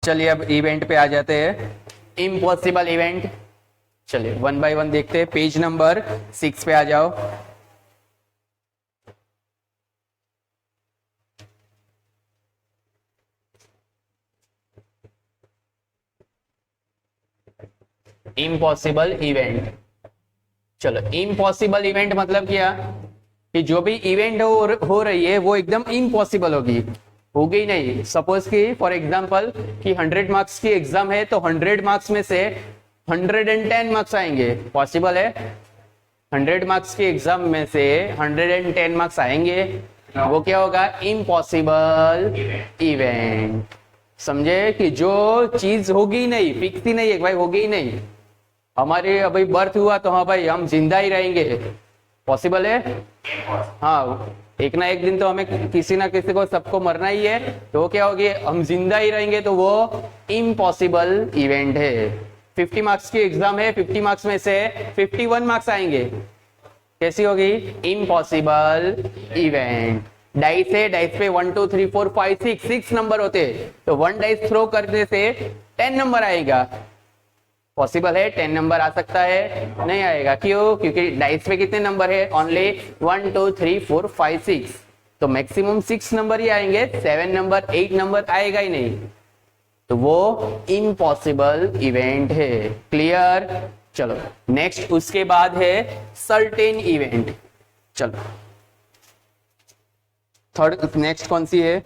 चलिए अब इवेंट पे आ जाते हैं, इम्पॉसिबल इवेंट। चलिए वन बाय वन देखते हैं। पेज नंबर 6 पे आ जाओ। Impossible event. चलो इम्पॉसिबल इवेंट मतलब क्या कि जो भी इवेंट हो रही है वो एकदम इम्पॉसिबल होगी नहीं। सपोज कि फॉर एग्जांपल कि 100 मार्क्स की एग्जाम है तो 100 मार्क्स में से 110 मार्क्स आएंगे, पॉसिबल है? 100 मार्क्स की एग्जाम में से 110 मार्क्स आएंगे, वो क्या होगा? Impossible event. समझे कि जो चीज होगी नहीं, फिक्स ही नहीं है भाई, होगी ही नहीं। हमारे अभी बर्थ हुआ तो हाँ भाई हम जिंदा ही रहेंगे, पॉसिबल है? हाँ, एक ना एक दिन तो हमें किसी ना किसी को सबको मरना ही है, तो वो क्या होगी? हम जिंदा ही रहेंगे, तो वो इम्पॉसिबल इवेंट है। 50 मार्क्स की एग्जाम है, 50 मार्क्स में से 51 मार्क्स आएंगे, कैसी होगी? Impossible event. डाइस है, डाइस पे 1 2 3 4 5 6 नंबर होते हैं, तो 1 डाइस थ्रो करने से 10 नंबर आएगा, पॉसिबल है? 10 नंबर आ सकता है? नहीं आएगा। क्यों? क्योंकि डाइस पे कितने नंबर है? ओनली 1 2 3 4 5 6, तो मैक्सिमम 6 नंबर ही आएंगे, 7 नंबर 8 नंबर आएगा ही नहीं, तो वो इम्पॉसिबल इवेंट है। क्लियर? चलो नेक्स्ट, उसके बाद है सर्टेन इवेंट। चलो थर्ड, नेक्स्ट कौन सी है?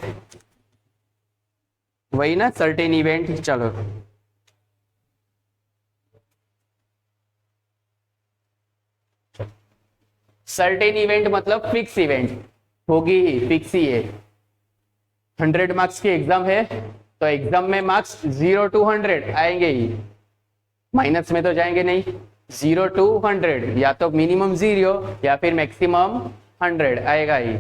वही ना, सर्टेन इवेंट। चलो सर्टेन इवेंट मतलब फिक्स इवेंट, होगी ही, फिक्स ही है। 100 मार्क्स की एग्जाम है तो एग्जाम में मार्क्स 0 to 100 आएंगे ही, माइनस में तो जाएंगे नहीं। 0 to 100, या तो मिनिमम 0 या फिर मैक्सिमम 100 आएगा ही।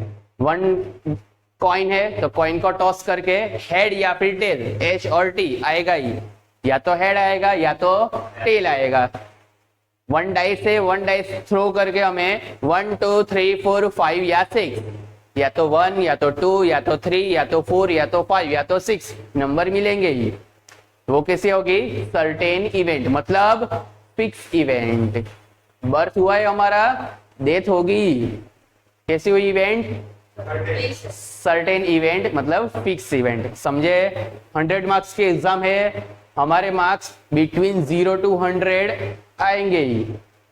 1 कॉइन है तो कॉइन को टॉस करके हेड या फिर टेल, एच और टी आएगा ही, या तो हेड आएगा या तो टेल आएगा। 1 डाइस है, 1 डाइस थ्रो करके हमें 1 2 3 4 5 या 6, या तो 1 या तो 2 या तो 3 या तो 4 या तो 5 या तो 6 नंबर मिलेंगे ही। वो कैसे होगी? सर्टेन इवेंट मतलब फिक्स इवेंट। बर्थ हुआ है हमारा, डेथ होगी, कैसी हुई इवेंट? सर्टेन इवेंट मतलब फिक्स इवेंट। समझे? 100 मार्क्स की एग्जाम है, हमारे मार्क्स बिटवीन 0 to 100 आएंगे ही,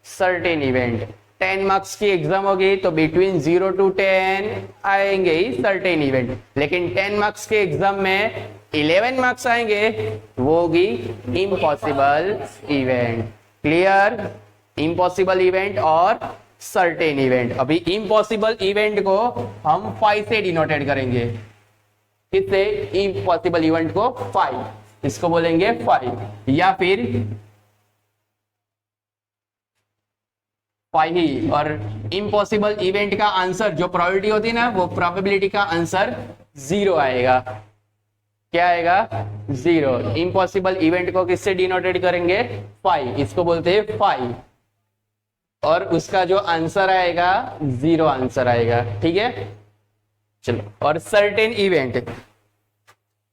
सर्टेन इवेंट। 10 मार्क्स की एग्जाम होगी तो बिटवीन 0 to 10 आएंगे ही, सर्टेन इवेंट। लेकिन 10 मार्क्स के एग्जाम में 11 मार्क्स आएंगे, वो होगी impossible event. Clear? Impossible event और सर्टेन इवेंट। अभी इम्पॉसिबल इवेंट को हम 5 से डिनोटेड करेंगे। किससे? इम्पॉसिबल इवेंट को 5, इसको बोलेंगे 5, या फिर 5 ही। और इम्पॉसिबल इवेंट का आंसर जो प्रोबेबिलिटी होती है ना, वो प्रोबेबिलिटी का आंसर 0 आएगा। क्या आएगा? 0। इम्पॉसिबल इवेंट को किससे डिनोटेड करेंगे? 5, इसको बोलते हैं 5, और उसका जो आंसर आएगा 0 आंसर आएगा। ठीक है, चलो। और सर्टेन इवेंट,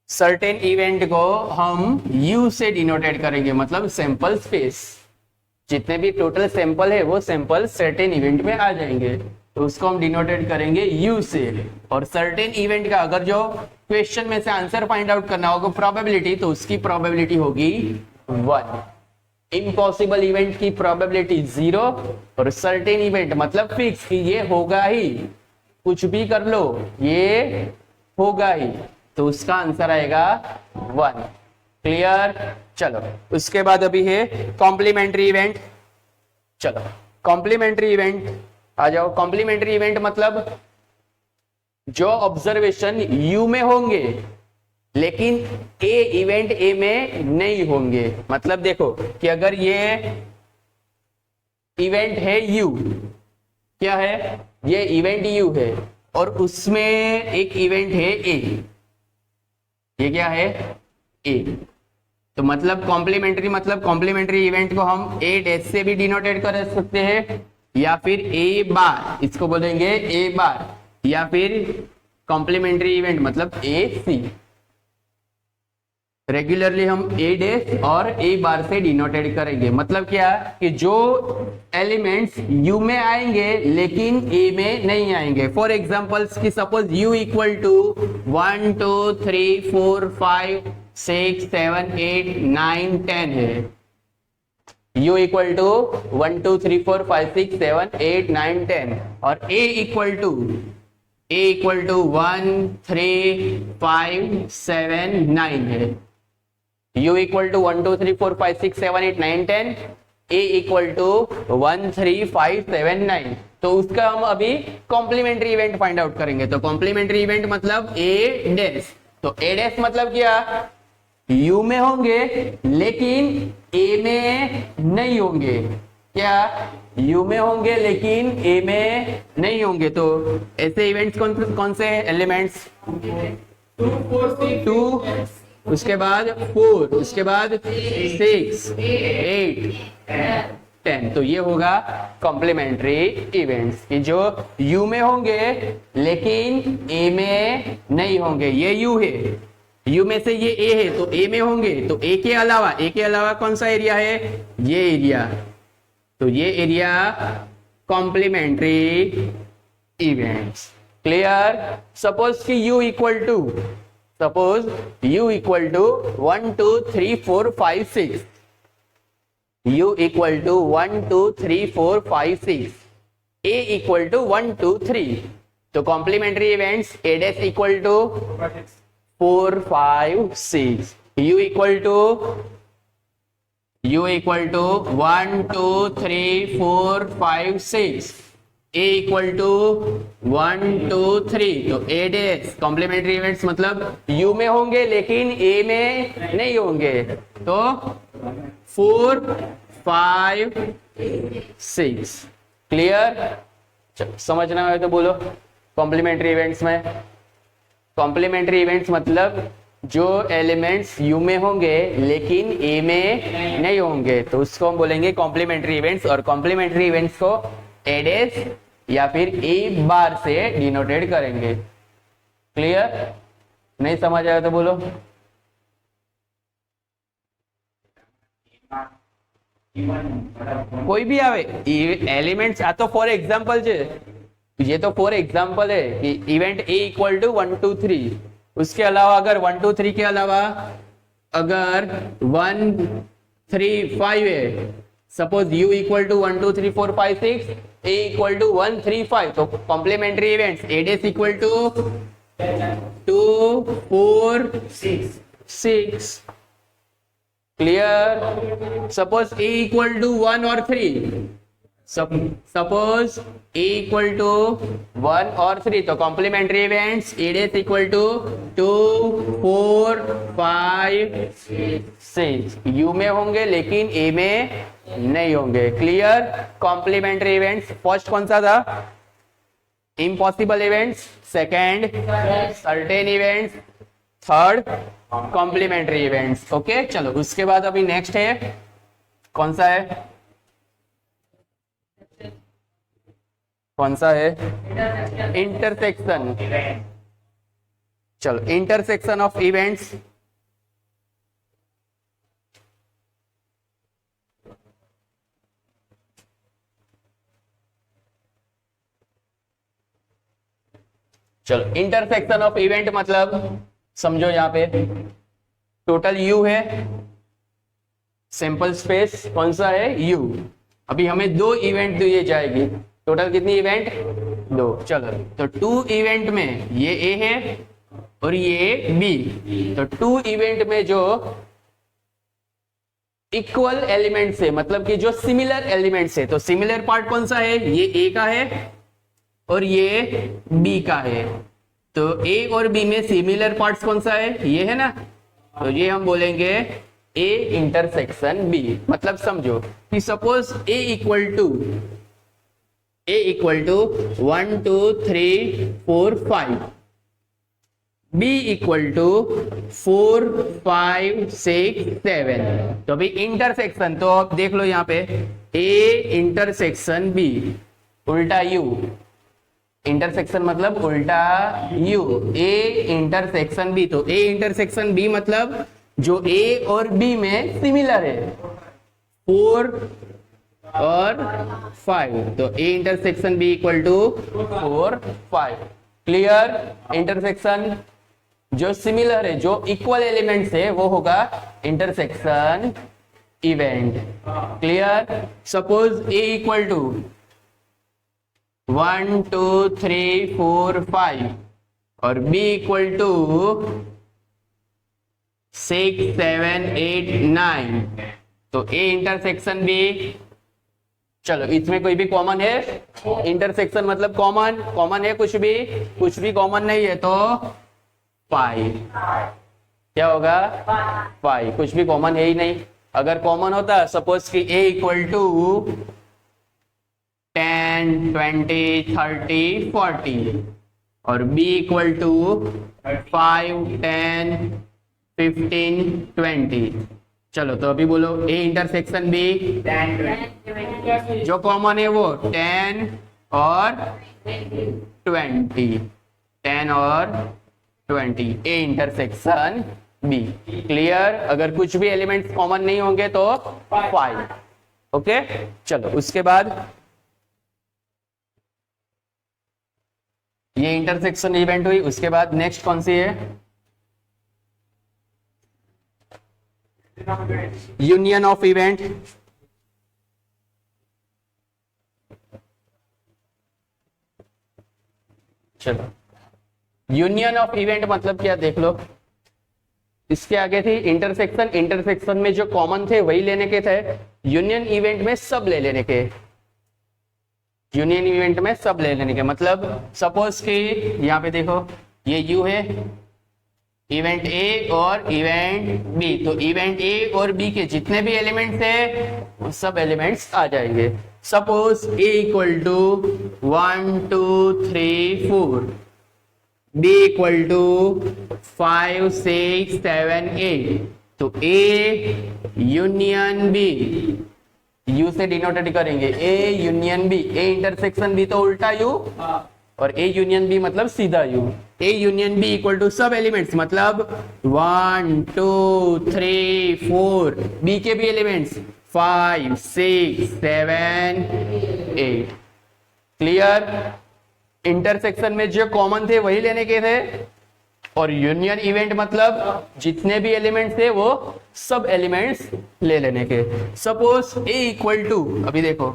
सर्टेन इवेंट को हम U से डिनोटेड करेंगे, मतलब सैंपल स्पेस। जितने भी टोटल सैंपल है वो सैंपल सर्टेन इवेंट में आ जाएंगे, तो उसको हम डिनोटेड करेंगे U से। और सर्टेन इवेंट का अगर जो क्वेश्चन में से आंसर फाइंड आउट करना होगा प्रोबेबिलिटी, तो उसकी प्रोबेबिलिटी होगी 1। इम्पॉसिबल इवेंट की प्रोबेबिलिटी 0, और सर्टेन इवेंट मतलब फिक्स कि ये होगा ही, कुछ भी कर लो ये होगा ही, तो उसका आंसर आएगा 1। क्लियर? चलो उसके बाद अभी है कॉम्प्लीमेंट्री इवेंट। चलो कॉम्प्लीमेंट्री इवेंट आ जाओ। कॉम्प्लीमेंट्री इवेंट मतलब जो ऑब्जर्वेशन U में होंगे लेकिन ए इवेंट ए में नहीं होंगे। मतलब देखो कि अगर ये इवेंट है U, क्या है? ये इवेंट U है और उसमें एक इवेंट है A, ये क्या है? A। तो मतलब कॉम्प्लीमेंट्री, मतलब कॉम्प्लीमेंट्री इवेंट को हम A डैश से भी डिनोटेड कर सकते हैं, या फिर A बार, इसको बोलेंगे A बार, या फिर कॉम्प्लीमेंट्री इवेंट मतलब AC। रेगुलरली हम ए डैश और ए बार से डिनोटेड करेंगे। मतलब क्या कि जो एलिमेंट्स यू में आएंगे लेकिन ए में नहीं आएंगे। फॉर एग्जांपल्स कि सपोज यू इक्वल टू 1 2 3 4 5 6 7 8 9 10 है। u इक्वल टू 1 2 3 4 5 6 7 8 9 10 और a इक्वल टू 1 3 5 7 9 है। u equal to 1 2 3 4 5 6 7 8 9 10, a equal to 1 3 5 7 9। तो उसका हम अभी कॉम्प्लीमेंट्री इवेंट फाइंड आउट करेंगे। तो कॉम्प्लीमेंट्री इवेंट मतलब a डैश। तो a डैश मतलब क्या, u में होंगे लेकिन a में नहीं होंगे। क्या, u में होंगे लेकिन a में नहीं होंगे। तो ऐसे इवेंट्स कौन से एलिमेंट्स, 2, उसके बाद 4, उसके बाद 6 8 10। तो ये होगा कॉम्प्लीमेंट्री इवेंट्स कि जो u में होंगे लेकिन a में नहीं होंगे। ये u है, u में से ये a है तो a में होंगे। तो a के अलावा कौन सा एरिया है, ये एरिया। तो ये area complementary events. Clear. Suppose कि u equal to 1 2 3 4 5 6, u equal to 1 2 3 4 5 6, a equal to 1 2 3। तो complementary events a dash equal to 4 5 6, u equal to 1 2 3 4 5 6, a equal to 1 2 3। तो a डैश कॉम्प्लीमेंट्री इवेंट्स मतलब u में होंगे लेकिन a में नहीं होंगे। तो 4 5 6। क्लियर। समझना है तो बोलो। कॉम्प्लीमेंट्री इवेंट्स में, कॉम्प्लीमेंट्री इवेंट्स मतलब जो एलिमेंट्स u में होंगे लेकिन a में नहीं होंगे तो उसको हम बोलेंगे कॉम्प्लीमेंट्री इवेंट्स। और कॉम्प्लीमेंट्री इवेंट्स को a डैश या फिर a बार से डिनोटेड करेंगे। क्लियर। नहीं समझ आया तो बोलो। कोई भी आवे एलिमेंट्स आ तो फॉर एग्जांपल છે, ये तो फॉर एग्जांपल है कि इवेंट a इक्वल टू 1 2 3। उसके अलावा अगर 1 2 3 के अलावा अगर 1 3 5 है, suppose u equal to 1 2 3 4 5 6, a equal to 1 3 5। तो complementary events a dash equal to 2 4 6। Clear. Suppose a equal to 1 और 3, सपोज a इक्वल टू 1 और 3। तो complementary events a dash equal to 2 4 5 6, u में होंगे लेकिन a में नहीं होंगे। क्लियर। कॉम्प्लीमेंट्री इवेंट्स फर्स्ट कौन सा था, impossible events, second certain events, third complementary events. Okay चलो उसके बाद अभी नेक्स्ट है कौन सा है, इंटरसेक्शन। चलो इंटरसेक्शन ऑफ इवेंट्स। चलो इंटरसेक्शन ऑफ इवेंट मतलब समझो, यहां पे टोटल u है, सैंपल स्पेस कौन सा है u। अभी हमें 2 इवेंट दिए जाएगी। टोटल कितनी इवेंट, 2। चलो तो 2 इवेंट में ये a है और ये b। तो 2 इवेंट में जो इक्वल एलिमेंट्स है मतलब कि जो सिमिलर एलिमेंट्स है, तो सिमिलर पार्ट कौन सा है, ये a का है और ये b का है। तो a और b में सिमिलर पार्ट्स कौन सा है, ये है ना। तो ये हम बोलेंगे a इंटरसेक्शन b। मतलब समझो कि suppose a equal to 1 2 3 4 5, b equal to 4 5 6 7। तो अभी इंटरसेक्शन, तो आप देख लो यहाँ पे a इंटरसेक्शन b उल्टा u। इंटरसेक्शन मतलब उल्टा u, a इंटरसेक्शन b। तो a इंटरसेक्शन b मतलब जो ए और बी में सिमिलर है, 4 और 5, तो A intersection B equal to 4 5। Clear? Intersection जो सिमिलर है, जो इक्वल एलिमेंट्स है, वो होगा intersection event. Clear? Suppose A equal to 1 2 3 4 5 और बी इक्वल टू 6 7 8 9, तो ए इंटरसेक्शन बी, चलो इसमें कोई भी कॉमन है, इंटरसेक्शन मतलब कॉमन है, कुछ भी कॉमन नहीं है तो 5, क्या होगा 5, कुछ भी कॉमन है ही नहीं। अगर कॉमन होता, सपोज कि a इक्वल टू 10 20 30 40 और b इक्वल टू 5 10 15 20, चलो तो अभी बोलो a इंटरसेक्शन b, 10 जो कॉमन है वो 10 और 20, 10 और 20, a इंटरसेक्शन b। क्लियर? अगर कुछ भी एलिमेंट्स कॉमन नहीं होंगे तो 5। ओके, चलो उसके बाद ये इंटरसेक्शन इवेंट हुई, उसके बाद नेक्स्ट कौन सी है? Union of event. चलो यूनियन ऑफ इवेंट मतलब क्या देख लो। इसके आगे थी इंटरसेक्शन में जो कॉमन थे वही लेने के थे, यूनियन इवेंट में सब ले लेने के। यूनियन इवेंट में सब ले लेने के मतलब सपोज कि यहाँ पे देखो ये यू है, इवेंट ए और इवेंट बी, तो इवेंट ए और बी के जितने भी एलिमेंट्स है सब एलिमेंट्स आ जाएंगे। Suppose A equal to 1 2 3 4, B equal to 5 6 7 8, तो ए यूनियन बी, यू से डिनोटेड करेंगे, A union B, A intersection B तो उल्टा यू, और ए यूनियन बी मतलब सीधा U. A union B equal to सब एलिमेंट्स मतलब 1 2 3 4, बी के भी एलिमेंट्स 5 6 7 8। क्लियर? इंटरसेक्शन में जो कॉमन थे वही लेने के थे, और यूनियन इवेंट मतलब जितने भी एलिमेंट्स थे वो सब एलिमेंट्स ले लेने के। सपोज ए इक्वल टू, अभी देखो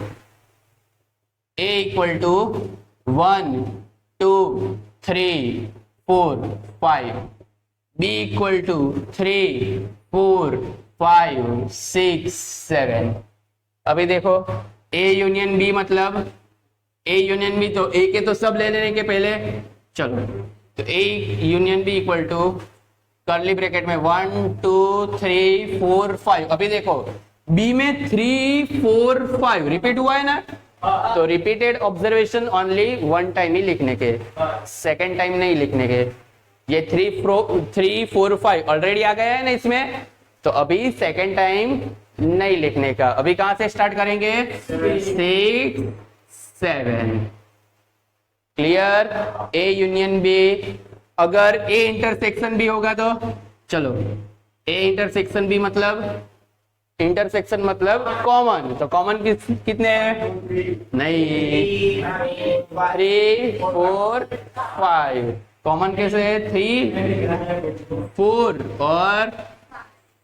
A equal to 1 2 3 4 5, B equal to 3 4 5 6 7। अभी देखो ए यूनियन बी मतलब ए यूनियन बी, तो ए के तो सब ले लेने के पहले। चलो तो A union B equal to curly bracket में 1 2 3 4 5। अभी देखो बी में 3 4 5 रिपीट हुआ है ना, तो repeated observation only one time ही लिखने के, सेकेंड टाइम नहीं लिखने के। ये 3 4 5 ऑलरेडी आ गया है ना इसमें, तो अभी सेकेंड टाइम नहीं लिखने का। अभी कहां से स्टार्ट करेंगे? 6 7। क्लियर? ए यूनियन बी, अगर ए इंटरसेक्शन बी होगा तो चलो ए इंटरसेक्शन बी मतलब इंटरसेक्शन मतलब कॉमन, तो कॉमन कितने हैं? नहीं 3 4 5, कॉमन कैसे है? 3 4 और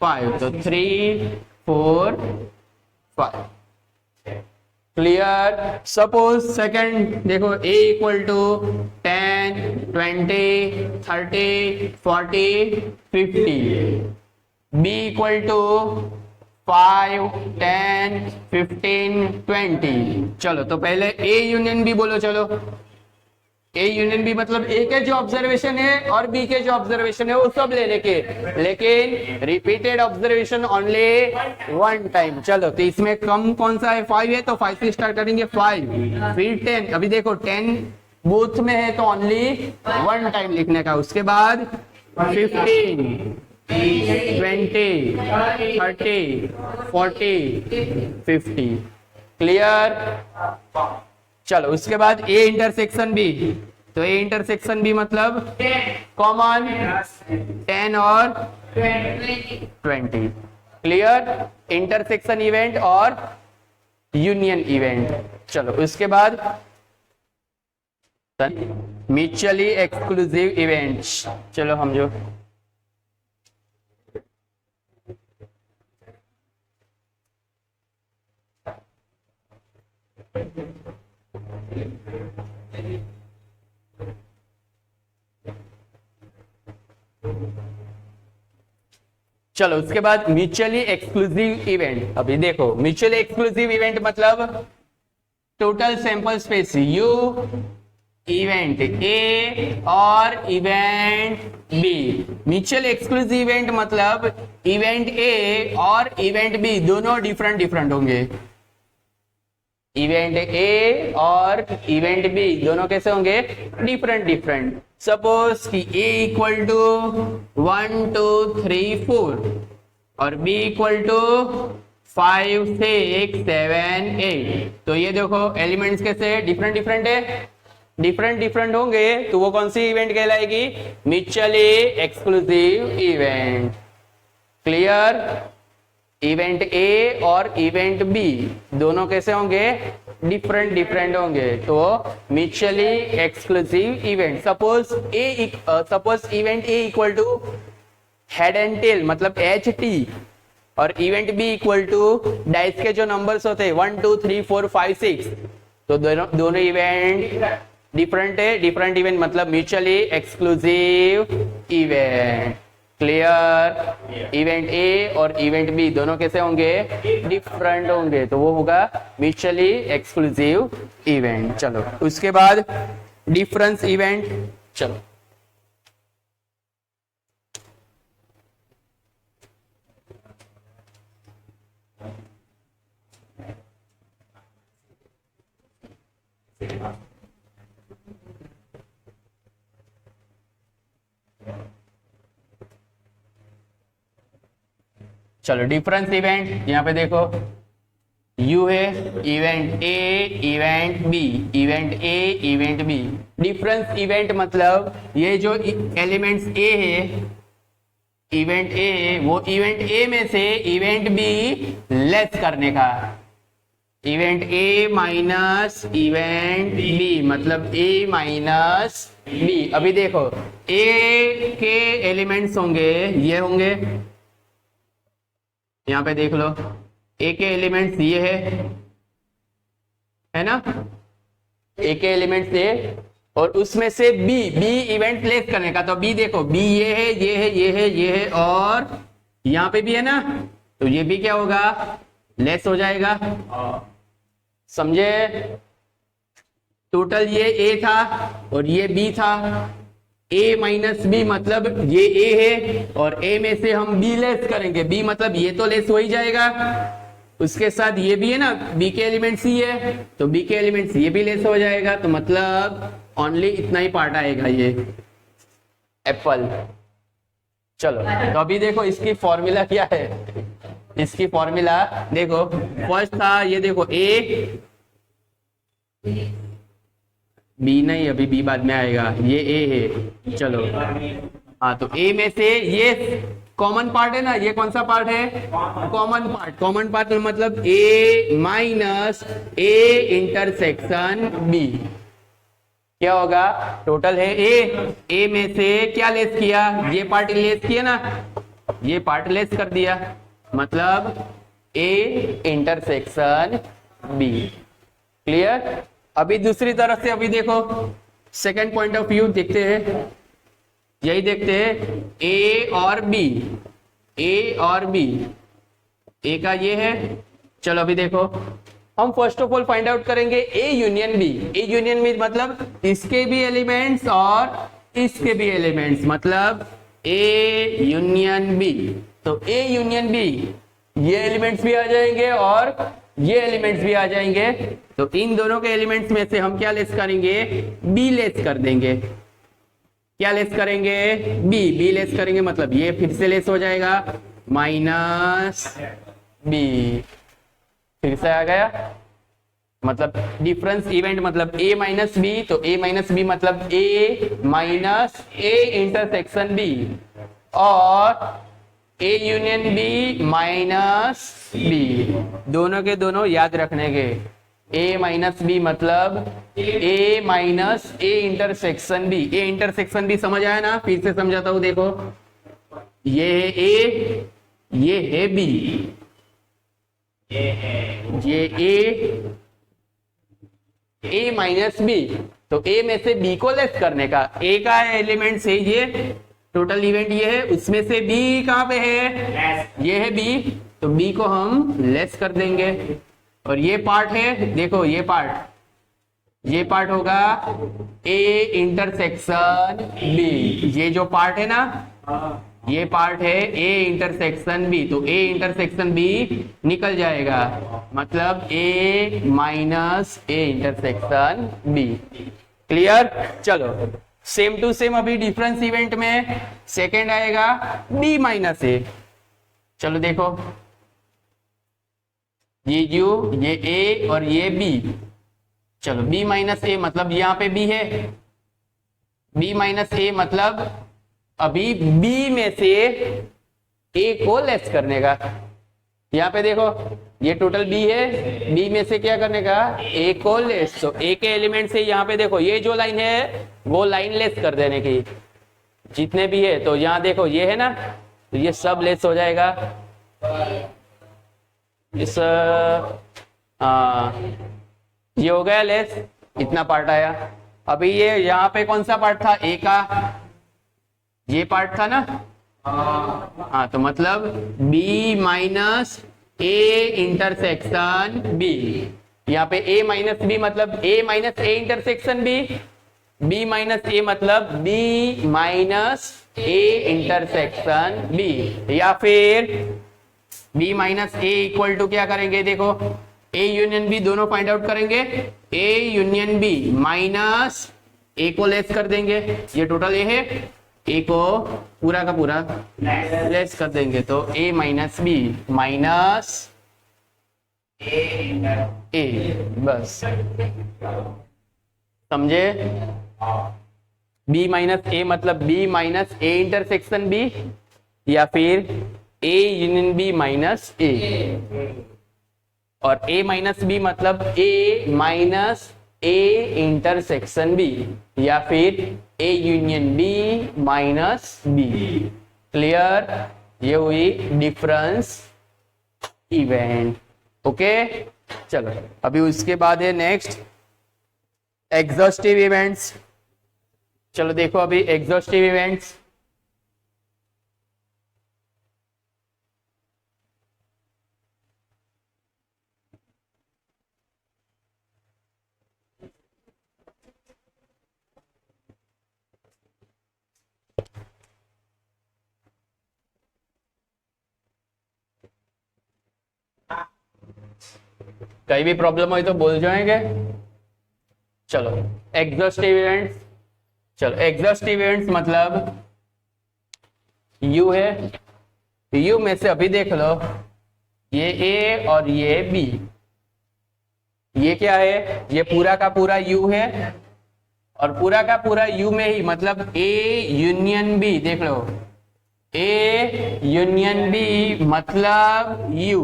5, तो 3 4 5। क्लियर? सपोज सेकंड देखो A equal to 10 20 30 40 50, B equal to 5 10 15 20। चलो तो पहले ए यूनियन बी बोलो। चलो ए यूनियन बी मतलब ए के जो ऑब्जर्वेशन है और बी के जो ऑब्जर्वेशन है वो सब लेने के, लेकिन repeated observation only one time. चलो तो इसमें कम कौन सा है? 5 है, तो 5 से स्टार्ट करेंगे 5, फिर 10। अभी देखो 10 बोथ में है तो ओनली वन टाइम लिखने का। उसके बाद 15 20 30 40 50। क्लियर? चलो उसके बाद ए इंटरसेक्शन बी, तो ए इंटरसेक्शन बी मतलब कॉमन 10 और 20। क्लियर? इंटरसेक्शन इवेंट और यूनियन इवेंट। चलो उसके बाद म्यूचुअली एक्सक्लूसिव इवेंट्स। चलो हम जो चलो उसके बाद म्यूचुअली एक्सक्लूसिव इवेंट। अभी देखो म्यूचुअली एक्सक्लूसिव इवेंट मतलब total sample space U, event A और event B. Mutual exclusive event मतलब इवेंट ए और इवेंट बी दोनों डिफरेंट डिफरेंट होंगे। इवेंट ए और इवेंट बी दोनों कैसे होंगे? Different different. सपोज कि ए इक्वल टू 1 2 3 4 और बी इक्वल टू 5 6 7 8। तो ये देखो एलिमेंट्स कैसे डिफरेंट डिफरेंट है, डिफरेंट डिफरेंट होंगे तो वो कौन सी इवेंट कहलाएगी? Mutually exclusive event. Clear? Event A और इवेंट बी दोनों कैसे होंगे? डिफरेंट डिफरेंट होंगे तो mutually exclusive event. Suppose event A equal to head and tail मतलब एच टी और event B equal to dice के जो नंबर्स होते हैं 1 2 3 4 5 6। तो दोनों इवेंट डिफरेंट है। डिफरेंट इवेंट मतलब mutually exclusive event. Clear? Event A और इवेंट बी दोनों कैसे होंगे? डिफरेंट होंगे तो वो होगा म्यूचुअली एक्सक्लूसिव इवेंट। चलो उसके बाद डिफरेंस इवेंट। चलो चलो डिफरेंस इवेंट यहाँ पे देखो यू है, event A event B, event A event B. Difference event मतलब ये जो एलिमेंट्स ए है, इवेंट ए है, वो इवेंट ए में से इवेंट बी लेस करने का। Event A minus event B मतलब ए माइनस बी। अभी देखो ए के एलिमेंट्स होंगे ये होंगे, यहां पे देख लो ए के एलिमेंट्स ये है ना, ए के एलिमेंट्स ये और उसमें से बी इवेंट लेस करने का। तो बी देखो बी ये है ये है ये है ये है और यहां पे भी है ना, तो ये भी क्या होगा? लेस हो जाएगा। समझे? टोटल ये ए था और ये बी था। ए माइनस बी मतलब ये ए है और ए में से हम बी लेस करेंगे। बी मतलब ये तो लेस हो ही जाएगा, उसके साथ ये भी है ना, बी के एलिमेंट्स ही है तो बी के एलिमेंट्स ये भी लेस हो जाएगा। तो मतलब ओनली इतना ही पार्ट आएगा ये एप्पल। चलो तो अभी देखो इसकी फॉर्मूला क्या है। इसकी फॉर्मूला देखो फर्स्ट था ये देखो ए, बी नहीं अभी बी बाद में आएगा, ये ए है। चलो हाँ तो ए में से ये कॉमन पार्ट है ना, ये कौन सा पार्ट है? Common part. कॉमन पार्ट मतलब A minus A intersection B क्या होगा? टोटल है ए में से क्या लेस किया? ये पार्ट लेस किया ना, ये पार्ट लेस कर दिया मतलब ए इंटरसेक्शन बी। क्लियर? अभी दूसरी तरफ से अभी देखो सेकंड पॉइंट ऑफ व्यू देखते हैं, यही देखते हैं ए और बी, ए और बी, ए का ये है। चलो अभी देखो हम first of all find out करेंगे A union B. A union B मतलब इसके भी एलिमेंट्स और इसके भी एलिमेंट्स मतलब ए यूनियन बी। तो ए यूनियन बी ये एलिमेंट्स भी आ जाएंगे और ये एलिमेंट्स भी आ जाएंगे। तो इन दोनों के एलिमेंट्स में से हम क्या लेस करेंगे? बी लेस कर देंगे। क्या लेस करेंगे? बी लेस करेंगे मतलब ये फिर से लेस हो जाएगा माइनस बी, फिर से आ गया। मतलब डिफरेंस इवेंट मतलब ए माइनस बी, तो ए माइनस बी मतलब A minus A intersection B. और A union B minus B, दोनों के दोनों याद रखने के। ए माइनस बी मतलब A minus A intersection B. A intersection B समझ आया ना? फिर से समझाता हूं, देखो ये है ए, ये है बी, ये ए माइनस बी, तो ए में से बी को लेस करने का। ए का एलिमेंट से ये टोटल इवेंट ये है, उसमें से बी कहां पे है? ये है बी, तो बी को हम लेस कर देंगे। और ये पार्ट है, देखो ये पार्ट होगा ए इंटरसेक्शन बी। ये जो पार्ट है ना, ये पार्ट है ए इंटरसेक्शन बी, तो ए इंटरसेक्शन बी निकल जाएगा, मतलब A minus A intersection B. Clear? चलो सेम टू सेम अभी डिफरेंस इवेंट में सेकेंड आएगा बी माइनस ए। चलो देखो ये यू, ये ए और ये बी। चलो बी माइनस ए मतलब यहाँ पे बी है, बी माइनस ए मतलब अभी बी में से ए को लेस करने का। यहाँ पे देखो ये टोटल बी है, बी में से क्या करने का? ए को लेस। तो ए के एलिमेंट से यहाँ पे देखो ये जो लाइन है वो लाइन लेस कर देने की, जितने भी है। तो यहाँ देखो ये है ना, तो ये सब लेस हो जाएगा। इस ये हो गया लेस, इतना पार्ट आया। अभी ये यहाँ पे कौन सा पार्ट था? ए का ये पार्ट था ना, हाँ, तो मतलब B minus A intersection B. यहाँ पे ए माइनस बी मतलब A minus A intersection B, B minus A मतलब B minus A intersection B. या फिर B minus A equal to क्या करेंगे? देखो ए यूनियन बी दोनों फाइंड आउट करेंगे। A union B minus A को लेस कर देंगे, ये टोटल ए है, ए को पूरा का पूरा लेस कर देंगे, तो A minus B minus A, बस समझे? बी माइनस ए मतलब B minus A intersection B, या फिर A union B minus A. और ए माइनस बी मतलब A minus A intersection B, या फिर A union B minus B. Clear? ये हुई डिफरेंस इवेंट। ओके, चलो अभी उसके बाद है नेक्स्ट एग्जॉस्टिव इवेंट्स। चलो देखो अभी एग्जॉस्टिव इवेंट्स। कहीं भी प्रॉब्लम हो तो बोल जाएंगे। चलो एग्जॉस्टिव इवेंट्स। चलो एग्जॉस्टिव इवेंट्स मतलब यू है, यू में से अभी देख लो ये ए और ये बी, ये क्या है? ये पूरा का पूरा यू है, और पूरा का पूरा यू में ही मतलब ए यूनियन बी। देख लो ए यूनियन बी मतलब U,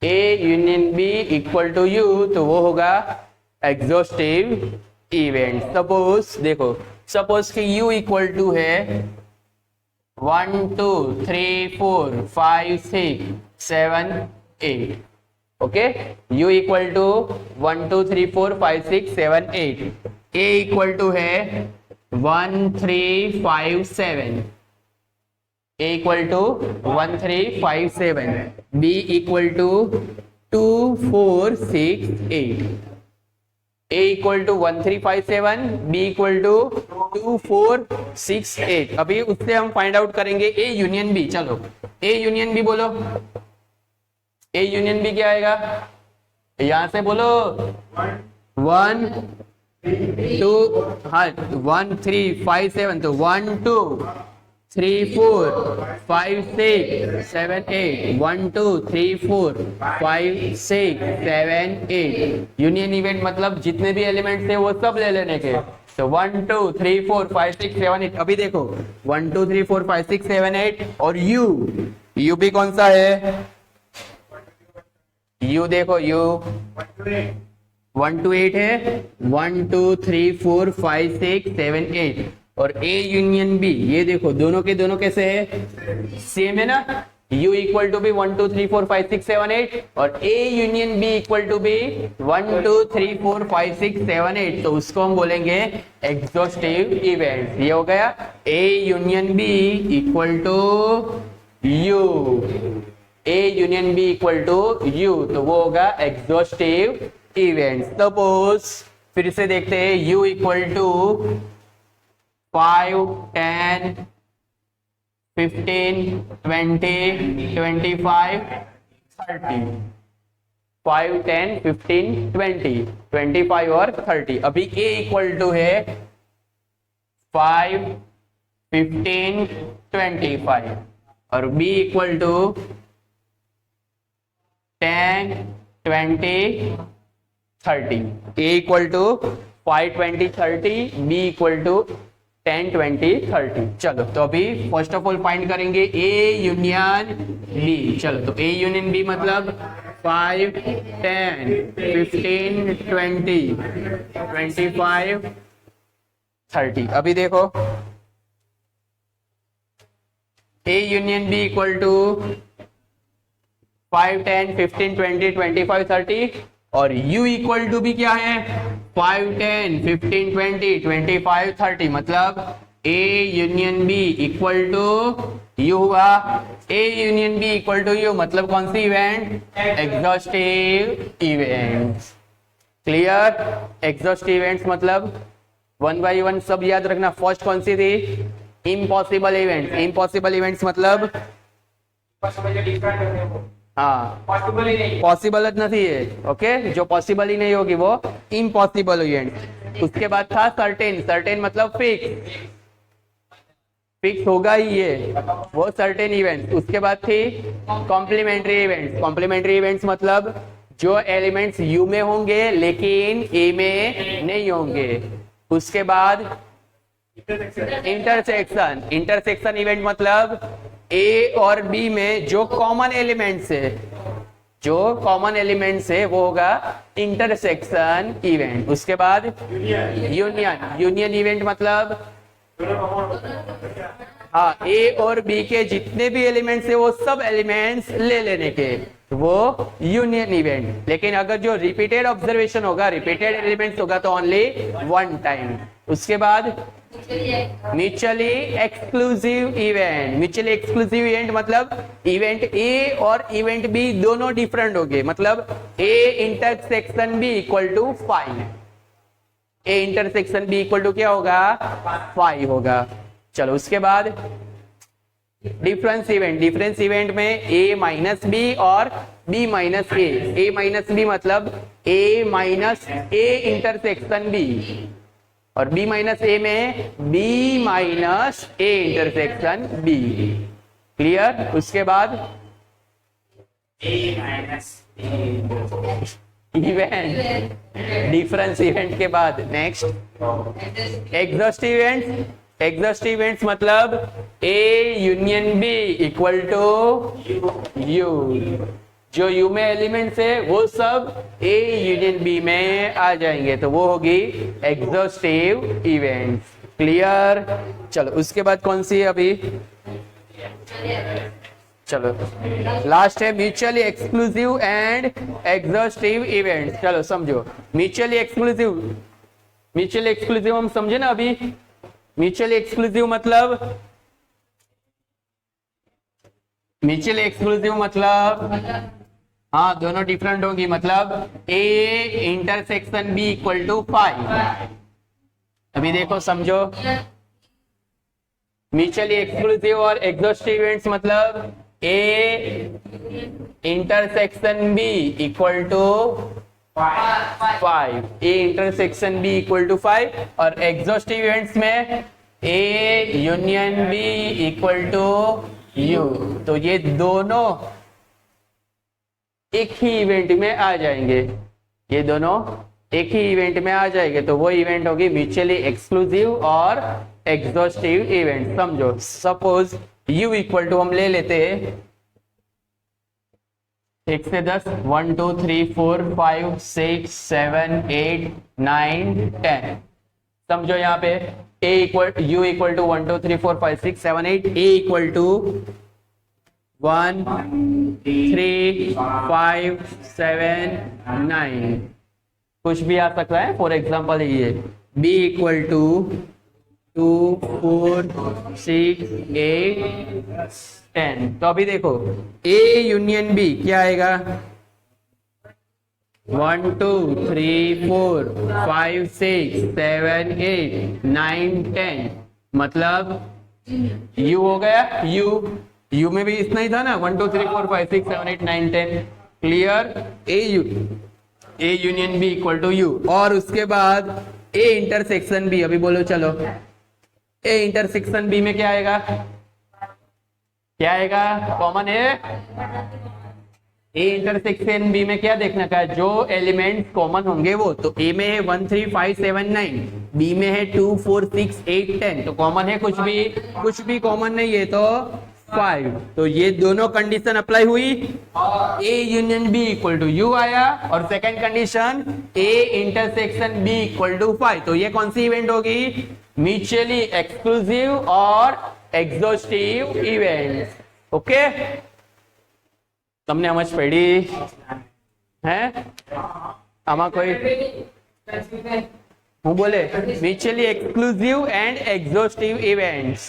A union B equal to U, तो वो होगा एग्जॉस्टिव इवेंट। सपोज देखो, सपोज कि यू इक्वल टू है 1 2 3 4 5 6 7 8। Okay, u equal to 1 2 3 4 5 6 7 8। a equal to है 1 3 5 7। a equal to 1 3 5 7। b equal to 2 4 6 8। a equal to 1 3 5 7। b equal to 2 4 6 8। अभी उससे हम फाइंड आउट करेंगे a यूनियन b। चलो a union b बोलो। ए union B क्या आएगा? यहां से बोलो 1 2, हाँ 1 3 5 7, तो 1 2 3 4 5 6 7 8। 1 2 3 4 5 6 7 8। यूनियन इवेंट मतलब जितने भी एलिमेंट्स थे वो सब ले लेने के। तो 1 2 3 4 5 6 7 8, अभी देखो 1 2 3 4 5 6 7 8 और यू भी कौन सा है? यू देखो यू 1 to 8 है, 1 2 3 4 5 6 7 8 और ए यूनियन बी, ये देखो दोनों के दोनों कैसे है? सेम है ना। U इक्वल टू बी 1 2 3 4 5 6 7 8 और A union B equal to B 1 2 3 4 5 6 7 8, तो उसको हम बोलेंगे एग्जॉस्टिव इवेंट। ये हो गया A union B equal to U, A union B equal to U, तो वो होगा एग्जॉस्टिव इवेंट। सपोज फिर से देखते हैं, U इक्वल टू 5 10 15 20 25 30, 5 10 15 20 25 और 30। अभी A इक्वल टू है 5 15 25 और B equal to 10 20 30। A equal to 5 20 30, B equal to 10 20 30। चलो तो अभी फर्स्ट ऑफ ऑल फाइंड करेंगे A यूनियन B। चलो तो A यूनियन B मतलब 5 10 15 20 25 30। अभी देखो A union B equal to 5 10 15 20 25 30 और U इक्वल टू भी क्या है? 5 10 15 20 25 30, मतलब A union B equal to U हुआ। A union B equal to U मतलब कौन सी इवेंट? Exhaustive events. Clear? Exhaustive events मतलब 1 बाई 1 सब याद रखना। फर्स्ट कौन सी थी? Impossible events. इम्पॉसिबल इवेंट्स मतलब हाँ पॉसिबल नहीं है, ओके, जो पॉसिबल ही नहीं होगी वो इम्पॉसिबल इवेंट। उसके बाद था सर्टेन। सर्टेन मतलब फिक्स, फिक्स होगा ही ये, वो सर्टेन इवेंट। उसके बाद थी कॉम्प्लीमेंट्री इवेंट्स। कॉम्प्लीमेंट्री इवेंट्स मतलब जो एलिमेंट्स यू में होंगे लेकिन ए में नहीं होंगे। उसके बाद इंटरसेक्शन। इंटरसेक्शन इवेंट मतलब ए और बी में जो कॉमन एलिमेंट्स है, जो कॉमन एलिमेंट्स है वो होगा इंटरसेक्शन इवेंट। उसके बाद यूनियन। यूनियन इवेंट मतलब हाँ ए और बी के जितने भी एलिमेंट्स है वो सब एलिमेंट्स ले लेने के, वो यूनियन इवेंट। लेकिन अगर जो रिपीटेड ऑब्जर्वेशन होगा, रिपीटेड एलिमेंट्स होगा तो ओनली वन टाइम। उसके बाद mutually exclusive event. Mutually exclusive event मतलब इवेंट ए और इवेंट बी दोनों डिफरेंट हो गए, मतलब A intersection B equal to 5। A intersection B equal to क्या होगा? 5 होगा। चलो उसके बाद डिफरेंस इवेंट। डिफरेंस इवेंट में ए माइनस बी और B minus A. A minus B मतलब A minus A intersection B और बी माइनस ए में B minus A intersection B. Clear? उसके बाद इवेंट, डिफरेंस इवेंट के बाद next exhaustive events. Exhaustive events मतलब A union B equal to U. जो U में एलिमेंट्स है वो सब ए यूनियन बी में आ जाएंगे, तो वो होगी एग्जॉस्टिव इवेंट्स। क्लियर? चलो उसके बाद कौन सी है अभी? चलो लास्ट है mutually exclusive and exhaustive events. चलो समझो म्यूचुअली एक्सक्लूसिव। म्यूचुअली एक्सक्लूसिव हम समझे ना अभी। म्यूचुअली एक्सक्लूसिव मतलब म्यूचुअली एक्सक्लूसिव मतलब हाँ दोनों डिफरेंट होगी, मतलब A intersection B equal to 5। अभी देखो समझो म्यूचुअली एक्सक्लूसिव और एग्जॉस्टिव इवेंट्स मतलब A intersection B equal to 5। A intersection B equal to 5 और एग्जॉस्टिव इवेंट्स में A union B equal to U. तो ये दोनों एक ही इवेंट में आ जाएंगे, ये दोनों एक ही इवेंट में आ जाएंगे, तो वो इवेंट होगी म्यूचुअली एक्सक्लूसिव और एग्जॉस्टिव इवेंट। समझो, सपोज U इक्वल टू हम ले लेते हैं 1 से 10, 1 2 3 4 5 6 7 8 9 10। समझो यहाँ पे U equal to 1 2 3 4 5 6 7 8, A equal to 1 3 5 7 9, कुछ भी आ सकता है। फॉर एग्जाम्पल ये B इक्वल टू 2 4 6 8 10। तो अभी देखो A यूनियन B क्या आएगा, 1 2 3 4 5 6 7 8 9 10, मतलब U हो गया। U में भी इतना ही था ना, 1 2 3 4 5 6 7 8 9 10। Clear. A union B equal to U, और उसके बाद A इंटरसेक्शन B। अभी बोलो चलो, A इंटरसेक्शन B में क्या आएगा, क्या आएगा, कॉमन है। A इंटरसेक्शन B में क्या देखना का, जो एलिमेंट कॉमन होंगे वो, तो A में है 1 3 5 7 9, B में है 2 4 6 8 10, तो कॉमन है कुछ भी कॉमन नहीं है तो 5। तो ये दोनों कंडीशन अप्लाई हुई, A union B equal to U आया, और second condition A intersection B equal to 5। तो ये कौन सी इवेंट होगी, म्यूचुअली एक्सक्लूसिव और एग्जॉस्टिव इवेंट। ओके, તમને સમજ પડી હે? આમાં કોઈ હું બોલે, mutually exclusive and exhaustive events.